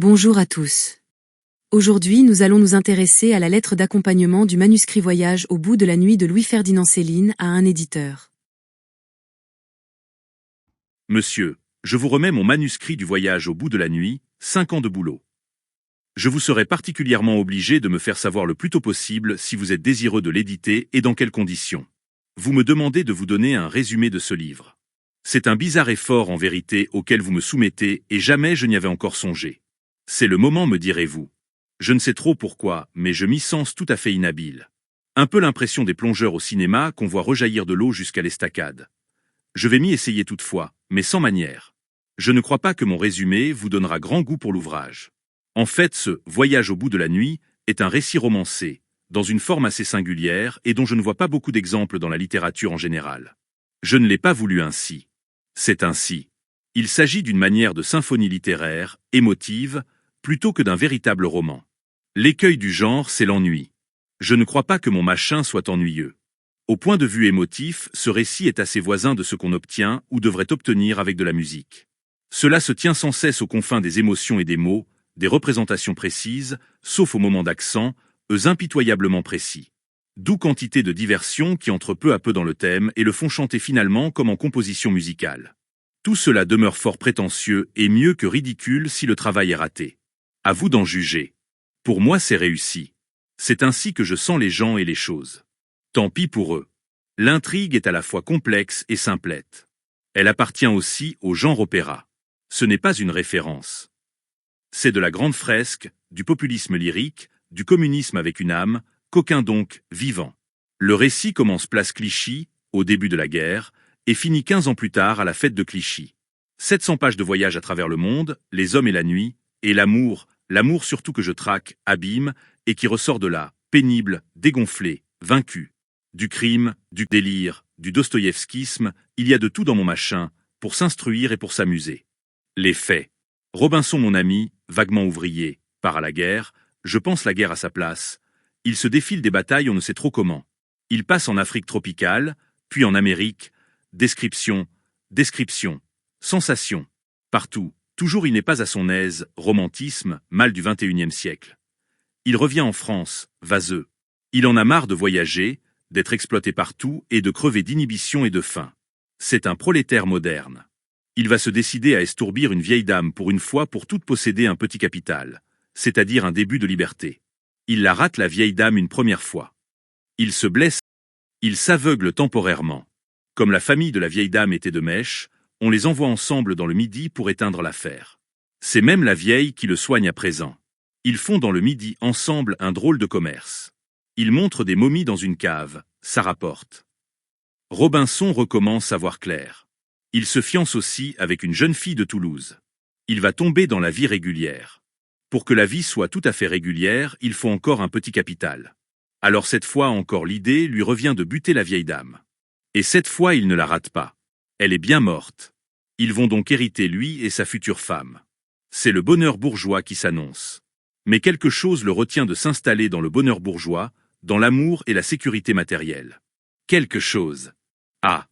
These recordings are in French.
Bonjour à tous. Aujourd'hui, nous allons nous intéresser à la lettre d'accompagnement du manuscrit Voyage au bout de la nuit de Louis-Ferdinand Céline à un éditeur. Monsieur, je vous remets mon manuscrit du Voyage au bout de la nuit, 5 ans de boulot. Je vous serai particulièrement obligé de me faire savoir le plus tôt possible si vous êtes désireux de l'éditer et dans quelles conditions. Vous me demandez de vous donner un résumé de ce livre. C'est un bizarre effort en vérité auquel vous me soumettez et jamais je n'y avais encore songé. C'est le moment, me direz-vous. Je ne sais trop pourquoi, mais je m'y sens tout à fait inhabile. Un peu l'impression des plongeurs au cinéma qu'on voit rejaillir de l'eau jusqu'à l'estacade. Je vais m'y essayer toutefois, mais sans manière. Je ne crois pas que mon résumé vous donnera grand goût pour l'ouvrage. En fait, ce « Voyage au bout de la nuit » est un récit romancé, dans une forme assez singulière et dont je ne vois pas beaucoup d'exemples dans la littérature en général. Je ne l'ai pas voulu ainsi. C'est ainsi. Il s'agit d'une manière de symphonie littéraire, émotive, plutôt que d'un véritable roman. L'écueil du genre, c'est l'ennui. Je ne crois pas que mon machin soit ennuyeux. Au point de vue émotif, ce récit est assez voisin de ce qu'on obtient ou devrait obtenir avec de la musique. Cela se tient sans cesse aux confins des émotions et des mots, des représentations précises, sauf au moment d'accent, eux impitoyablement précis. D'où quantité de diversions qui entrent peu à peu dans le thème et le font chanter finalement comme en composition musicale. Tout cela demeure fort prétentieux et mieux que ridicule si le travail est raté. À vous d'en juger. Pour moi, c'est réussi. C'est ainsi que je sens les gens et les choses. Tant pis pour eux. L'intrigue est à la fois complexe et simplette. Elle appartient aussi au genre opéra. Ce n'est pas une référence. C'est de la grande fresque, du populisme lyrique, du communisme avec une âme, qu'aucun donc, vivant. Le récit commence place Clichy, au début de la guerre, et finit 15 ans plus tard à la fête de Clichy. 700 pages de voyage à travers le monde, les hommes et la nuit, et l'amour surtout que je traque, abîme, et qui ressort de là, pénible, dégonflé, vaincu. Du crime, du délire, du dostoïevskisme, il y a de tout dans mon machin, pour s'instruire et pour s'amuser. Les faits. Robinson, mon ami, vaguement ouvrier, part à la guerre, je pense la guerre à sa place. Il se défile des batailles on ne sait trop comment. Il passe en Afrique tropicale, puis en Amérique. Description, sensation. Partout, toujours il n'est pas à son aise, romantisme, mal du XXIe siècle. Il revient en France, vaseux. Il en a marre de voyager, d'être exploité partout et de crever d'inhibition et de faim. C'est un prolétaire moderne. Il va se décider à estourbir une vieille dame pour une fois pour toutes posséder un petit capital, c'est-à-dire un début de liberté. Il la rate la vieille dame une première fois. Il se blesse, il s'aveugle temporairement. Comme la famille de la vieille dame était de mèche, on les envoie ensemble dans le Midi pour éteindre l'affaire. C'est même la vieille qui le soigne à présent. Ils font dans le Midi ensemble un drôle de commerce. Ils montrent des momies dans une cave, ça rapporte. Robinson recommence à voir clair. Il se fiance aussi avec une jeune fille de Toulouse. Il va tomber dans la vie régulière. Pour que la vie soit tout à fait régulière, il faut encore un petit capital. Alors cette fois encore l'idée lui revient de buter la vieille dame. Et cette fois il ne la rate pas. Elle est bien morte. Ils vont donc hériter lui et sa future femme. C'est le bonheur bourgeois qui s'annonce. Mais quelque chose le retient de s'installer dans le bonheur bourgeois, dans l'amour et la sécurité matérielle. Quelque chose. Ah.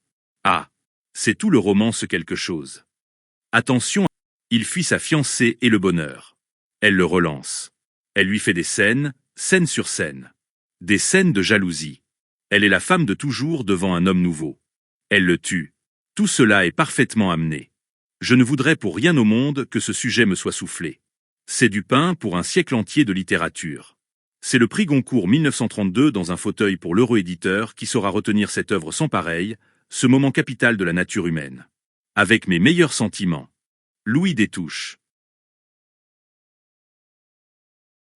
C'est tout le roman ce quelque chose. Attention, il fuit sa fiancée et le bonheur. Elle le relance. Elle lui fait des scènes, scène sur scène. Des scènes de jalousie. Elle est la femme de toujours devant un homme nouveau. Elle le tue. Tout cela est parfaitement amené. Je ne voudrais pour rien au monde que ce sujet me soit soufflé. C'est du pain pour un siècle entier de littérature. C'est le prix Goncourt 1932 dans un fauteuil pour l'heureux éditeur qui saura retenir cette œuvre sans pareille, ce moment capital de la nature humaine. Avec mes meilleurs sentiments. Louis Détouche.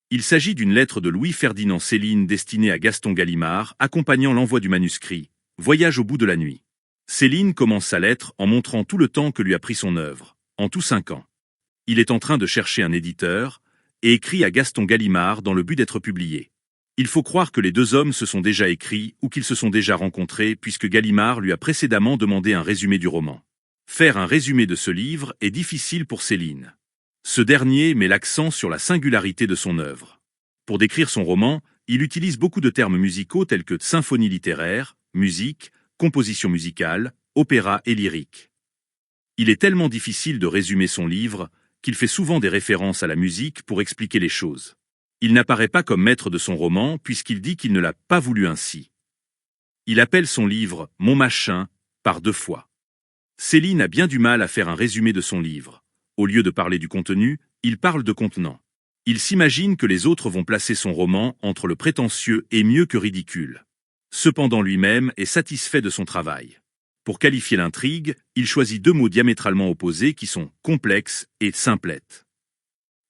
Il s'agit d'une lettre de Louis-Ferdinand Céline destinée à Gaston Gallimard, accompagnant l'envoi du manuscrit « Voyage au bout de la nuit ». Céline commence sa lettre en montrant tout le temps que lui a pris son œuvre, en tout 5 ans. Il est en train de chercher un éditeur, et écrit à Gaston Gallimard dans le but d'être publié. Il faut croire que les deux hommes se sont déjà écrits ou qu'ils se sont déjà rencontrés puisque Gallimard lui a précédemment demandé un résumé du roman. Faire un résumé de ce livre est difficile pour Céline. Ce dernier met l'accent sur la singularité de son œuvre. Pour décrire son roman, il utilise beaucoup de termes musicaux tels que symphonie littéraire, musique, composition musicale, opéra et lyrique. Il est tellement difficile de résumer son livre qu'il fait souvent des références à la musique pour expliquer les choses. Il n'apparaît pas comme maître de son roman puisqu'il dit qu'il ne l'a pas voulu ainsi. Il appelle son livre « Mon machin » par 2 fois. Céline a bien du mal à faire un résumé de son livre. Au lieu de parler du contenu, il parle de contenant. Il s'imagine que les autres vont placer son roman entre le prétentieux et mieux que ridicule. Cependant lui-même est satisfait de son travail. Pour qualifier l'intrigue, il choisit 2 mots diamétralement opposés qui sont « complexe » et « simplette ».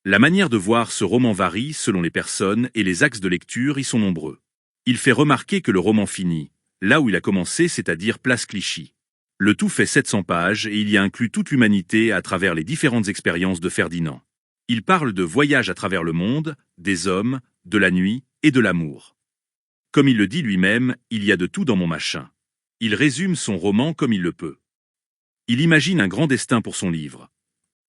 La manière de voir ce roman varie selon les personnes et les axes de lecture y sont nombreux. Il fait remarquer que le roman finit là où il a commencé, c'est-à-dire place Clichy. Le tout fait 700 pages et il y inclut toute l'humanité à travers les différentes expériences de Ferdinand. Il parle de voyage à travers le monde, des hommes, de la nuit et de l'amour. Comme il le dit lui-même, il y a de tout dans mon machin. Il résume son roman comme il le peut. Il imagine un grand destin pour son livre.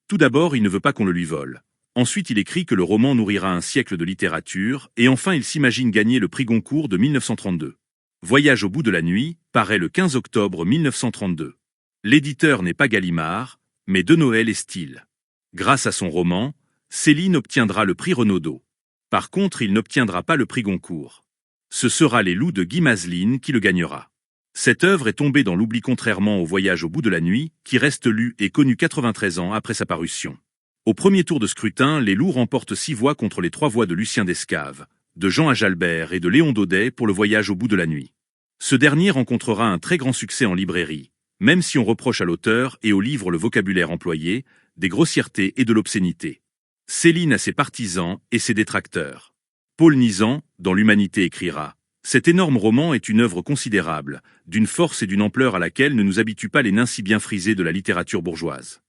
Tout d'abord, il ne veut pas qu'on le lui vole. Ensuite, il écrit que le roman nourrira un siècle de littérature, et enfin, il s'imagine gagner le prix Goncourt de 1932. Voyage au bout de la nuit paraît le 15 octobre 1932. L'éditeur n'est pas Gallimard, mais De Noël et Style. Grâce à son roman, Céline obtiendra le prix Renaudot. Par contre, il n'obtiendra pas le prix Goncourt. Ce sera Les Loups de Guy Mazeline qui le gagnera. Cette œuvre est tombée dans l'oubli contrairement au Voyage au bout de la nuit, qui reste lu et connu 93 ans après sa parution. Au premier tour de scrutin, Les Loups remportent 6 voix contre les 3 voix de Lucien Descaves, de Jean Ajalbert et de Léon Daudet pour le Voyage au bout de la nuit. Ce dernier rencontrera un très grand succès en librairie, même si on reproche à l'auteur et au livre le vocabulaire employé, des grossièretés et de l'obscénité. Céline a ses partisans et ses détracteurs. Paul Nizan, dans l'Humanité, écrira « Cet énorme roman est une œuvre considérable, d'une force et d'une ampleur à laquelle ne nous habituent pas les nains si bien frisés de la littérature bourgeoise. »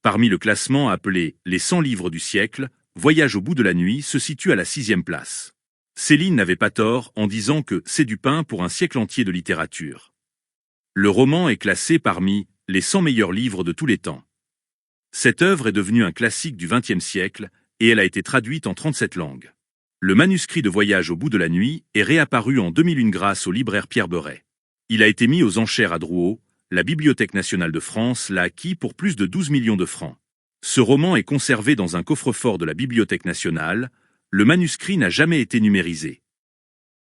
Parmi le classement appelé « Les 100 livres du siècle », Voyage au bout de la nuit se situe à la 6e place. Céline n'avait pas tort en disant que c'est du pain pour un siècle entier de littérature. Le roman est classé parmi les 100 meilleurs livres de tous les temps. Cette œuvre est devenue un classique du XXe siècle et elle a été traduite en 37 langues. Le manuscrit de Voyage au bout de la nuit est réapparu en 2001 grâce au libraire Pierre Beuret. Il a été mis aux enchères à Drouot, la Bibliothèque nationale de France l'a acquis pour plus de 12 millions de francs. Ce roman est conservé dans un coffre-fort de la Bibliothèque nationale. Le manuscrit n'a jamais été numérisé.